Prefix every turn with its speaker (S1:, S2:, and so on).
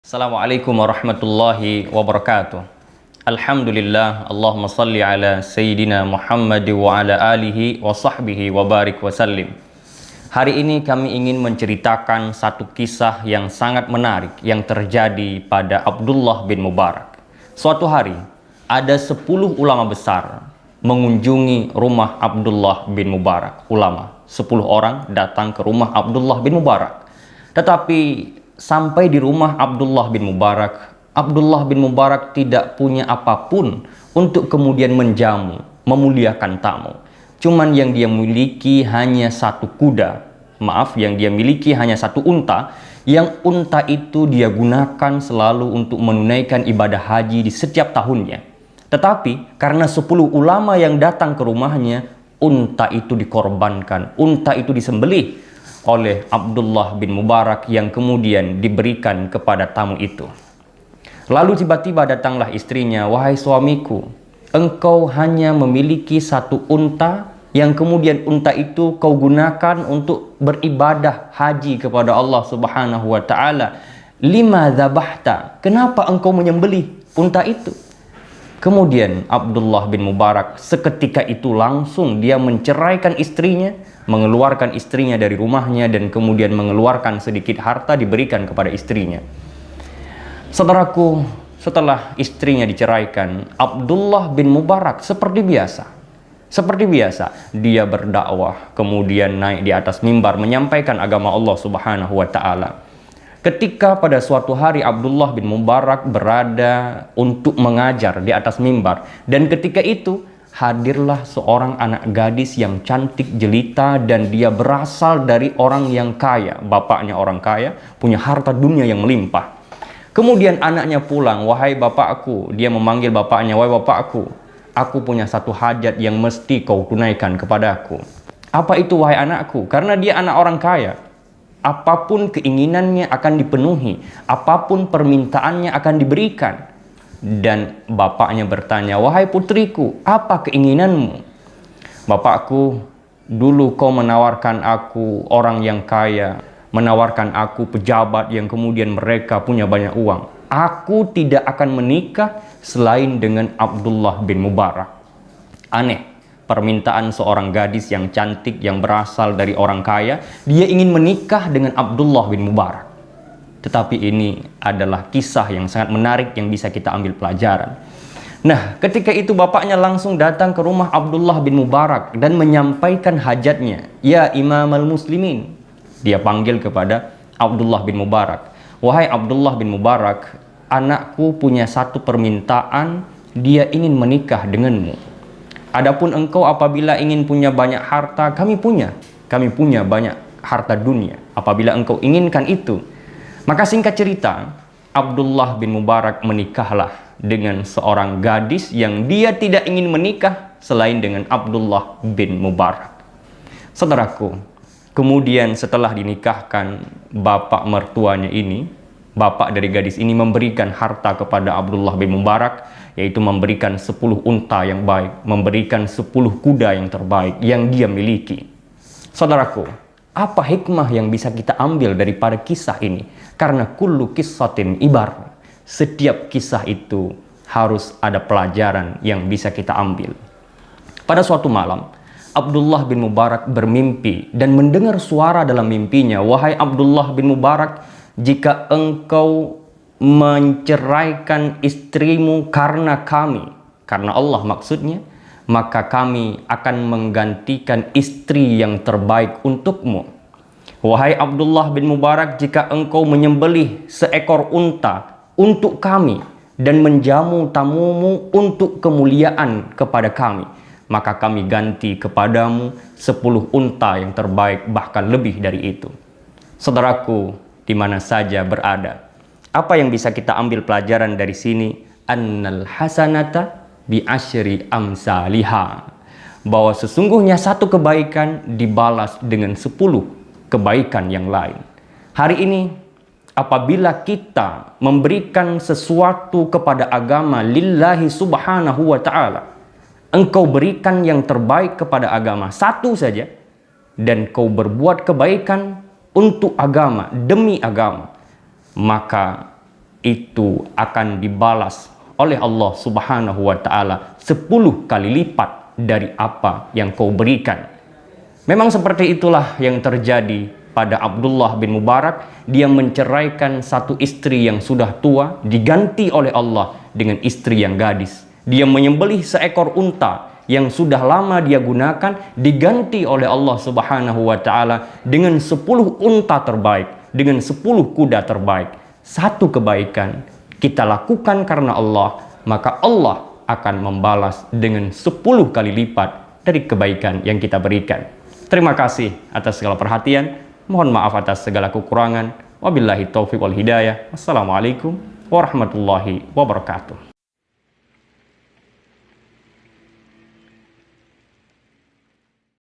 S1: Assalamualaikum warahmatullahi wabarakatuh. Alhamdulillah, Allahumma salli ala Sayyidina Muhammad wa ala alihi wa sahbihi wa barik wa sallim. Hari ini kami ingin menceritakan satu kisah yang sangat menarik yang terjadi pada Abdullah bin Mubarak. Suatu hari, ada 10 ulama besar mengunjungi rumah Abdullah bin Mubarak. Ulama, 10 orang datang ke rumah Abdullah bin Mubarak. Tetapi sampai di rumah Abdullah bin Mubarak tidak punya apapun untuk kemudian menjamu, memuliakan tamu. Cuman yang dia miliki hanya satu kuda. Yang dia miliki hanya satu unta. Yang unta itu dia gunakan selalu untuk menunaikan ibadah haji di setiap tahunnya. Tetapi karena 10 ulama yang datang ke rumahnya, unta itu dikorbankan, unta itu disembelih oleh Abdullah bin Mubarak yang kemudian diberikan kepada tamu itu. Lalu tiba-tiba datanglah istrinya, "Wahai suamiku, engkau hanya memiliki satu unta yang kemudian unta itu kau gunakan untuk beribadah haji kepada Allah Subhanahu wa taala. Lima dzabahta? Kenapa engkau menyembelih unta itu?" Kemudian Abdullah bin Mubarak seketika itu langsung dia menceraikan istrinya, mengeluarkan istrinya dari rumahnya dan kemudian mengeluarkan sedikit harta diberikan kepada istrinya. Saudaraku, setelah istrinya diceraikan, Abdullah bin Mubarak seperti biasa dia berdakwah, kemudian naik di atas mimbar menyampaikan agama Allah Subhanahu wa taala. Ketika pada suatu hari Abdullah bin Mubarak berada untuk mengajar di atas mimbar, dan ketika itu hadirlah seorang anak gadis yang cantik jelita dan dia berasal dari orang yang kaya, bapaknya orang kaya, punya harta dunia yang melimpah. Kemudian anaknya pulang, "Wahai bapakku," dia memanggil bapaknya, "Wahai bapakku, aku punya satu hajat yang mesti kau tunaikan kepadaku." "Apa itu wahai anakku?" Karena dia anak orang kaya, apapun keinginannya akan dipenuhi, apapun permintaannya akan diberikan. Dan bapaknya bertanya, "Wahai putriku, apa keinginanmu?" "Bapakku, dulu kau menawarkan aku orang yang kaya, menawarkan aku pejabat yang kemudian mereka punya banyak uang. Aku tidak akan menikah selain dengan Abdullah bin Mubarak." Aneh. Permintaan seorang gadis yang cantik yang berasal dari orang kaya, dia ingin menikah dengan Abdullah bin Mubarak. Tetapi ini adalah kisah yang sangat menarik yang bisa kita ambil pelajaran. Nah, ketika itu bapaknya langsung datang ke rumah Abdullah bin Mubarak dan menyampaikan hajatnya. "Ya Imam al-Muslimin." Dia panggil kepada Abdullah bin Mubarak, "Wahai Abdullah bin Mubarak, anakku punya satu permintaan, dia ingin menikah denganmu. Adapun engkau apabila ingin punya banyak harta, kami punya banyak harta dunia apabila engkau inginkan itu." Maka singkat cerita, Abdullah bin Mubarak menikahlah dengan seorang gadis yang dia tidak ingin menikah selain dengan Abdullah bin Mubarak. Saudaraku, kemudian setelah dinikahkan, bapak mertuanya ini, bapak dari gadis ini memberikan harta kepada Abdullah bin Mubarak, yaitu memberikan 10 unta yang baik, memberikan 10 kuda yang terbaik yang dia miliki. Saudaraku, apa hikmah yang bisa kita ambil daripada kisah ini? Karena kullu qissatin ibar. Setiap kisah itu harus ada pelajaran yang bisa kita ambil. Pada suatu malam, Abdullah bin Mubarak bermimpi dan mendengar suara dalam mimpinya, "Wahai Abdullah bin Mubarak, jika engkau menceraikan istrimu karena Allah maksudnya, maka kami akan menggantikan istri yang terbaik untukmu. Wahai Abdullah bin Mubarak, jika engkau menyembelih seekor unta untuk kami dan menjamu tamumu untuk kemuliaan kepada kami, maka kami ganti kepadamu 10 unta yang terbaik, bahkan lebih dari itu." Saudaraku, di mana saja berada, apa yang bisa kita ambil pelajaran dari sini? Annal hasanata bi asyri amsalihha. Bahwa sesungguhnya satu kebaikan dibalas dengan 10 kebaikan yang lain. Hari ini, apabila kita memberikan sesuatu kepada agama lillahi subhanahu wa ta'ala, engkau berikan yang terbaik kepada agama, satu saja, dan kau berbuat kebaikan untuk agama, demi agama, maka itu akan dibalas oleh Allah Subhanahu wa Ta'ala 10 kali lipat dari apa yang kau berikan. Memang seperti itulah yang terjadi pada Abdullah bin Mubarak. Dia menceraikan satu istri yang sudah tua, diganti oleh Allah dengan istri yang gadis. Dia menyembelih seekor unta yang sudah lama dia gunakan, diganti oleh Allah Subhanahu wa Ta'ala dengan 10 unta terbaik, dengan 10 kuda terbaik. Satu kebaikan kita lakukan karena Allah, maka Allah akan membalas dengan 10 kali lipat dari kebaikan yang kita berikan. Terima kasih atas segala perhatian. Mohon maaf atas segala kekurangan. Wabillahi taufiq wal hidayah. Wassalamualaikum warahmatullahi wabarakatuh.